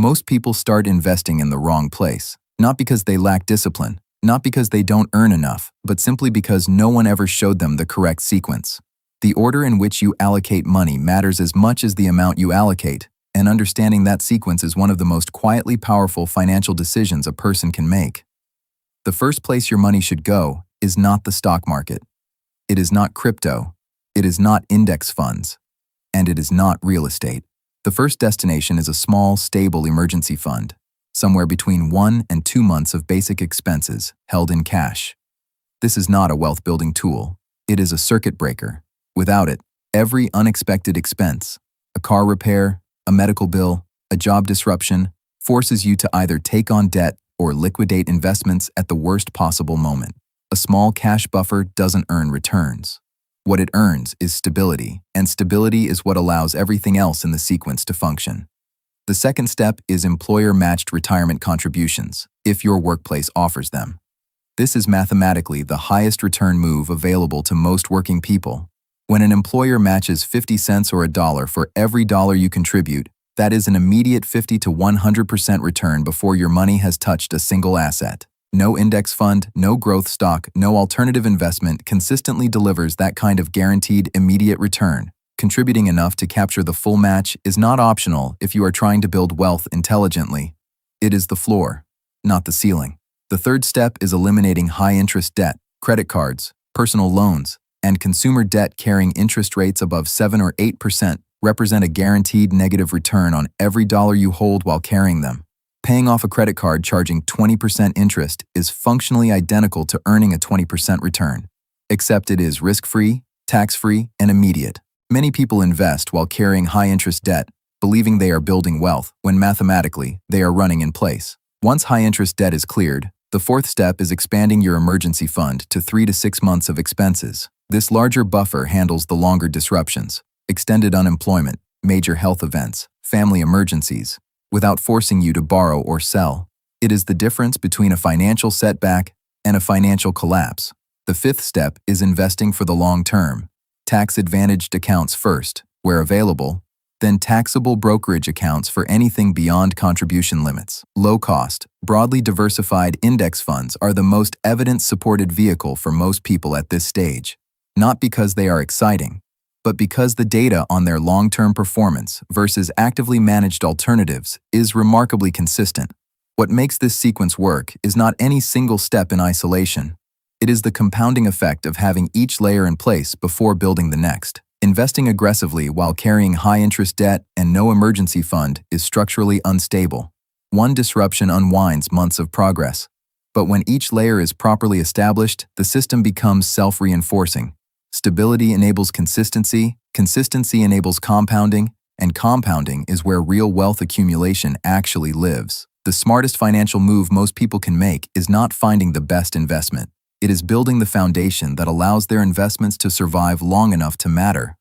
Most people start investing in the wrong place, not because they lack discipline, not because they don't earn enough, but simply because no one ever showed them the correct sequence. The order in which you allocate money matters as much as the amount you allocate, and understanding that sequence is one of the most quietly powerful financial decisions a person can make. The first place your money should go is not the stock market. It is not crypto. It is not index funds. And it is not real estate. The first destination is a small, stable emergency fund, somewhere between 1 and 2 months of basic expenses held in cash. This is not a wealth-building tool. It is a circuit breaker. Without it, every unexpected expense, a car repair, a medical bill, a job disruption, forces you to either take on debt or liquidate investments at the worst possible moment. A small cash buffer doesn't earn returns. What it earns is stability, and stability is what allows everything else in the sequence to function. The second step is employer-matched retirement contributions, if your workplace offers them. This is mathematically the highest return move available to most working people. When an employer matches 50 cents or $1 for every dollar you contribute, that is an immediate 50 to 100% return before your money has touched a single asset. No index fund, no growth stock, no alternative investment consistently delivers that kind of guaranteed immediate return. Contributing enough to capture the full match is not optional if you are trying to build wealth intelligently. It is the floor, not the ceiling. The third step is eliminating high-interest debt, credit cards, personal loans, and consumer debt carrying interest rates above 7 or 8% represent a guaranteed negative return on every dollar you hold while carrying them. Paying off a credit card charging 20% interest is functionally identical to earning a 20% return, except it is risk-free, tax-free, and immediate. Many people invest while carrying high-interest debt, believing they are building wealth when mathematically they are running in place. Once high-interest debt is cleared, the fourth step is expanding your emergency fund to 3 to 6 months of expenses. This larger buffer handles the longer disruptions, extended unemployment, major health events, family emergencies, without forcing you to borrow or sell. It is the difference between a financial setback and a financial collapse. The fifth step is investing for the long term. Tax-advantaged accounts first, where available, then taxable brokerage accounts for anything beyond contribution limits. Low-cost, broadly diversified index funds are the most evidence-supported vehicle for most people at this stage. Not because they are exciting, but because the data on their long-term performance versus actively managed alternatives is remarkably consistent. What makes this sequence work is not any single step in isolation. It is the compounding effect of having each layer in place before building the next. Investing aggressively while carrying high-interest debt and no emergency fund is structurally unstable. One disruption unwinds months of progress. But when each layer is properly established, the system becomes self-reinforcing. Stability enables consistency, consistency enables compounding, and compounding is where real wealth accumulation actually lives. The smartest financial move most people can make is not finding the best investment. It is building the foundation that allows their investments to survive long enough to matter.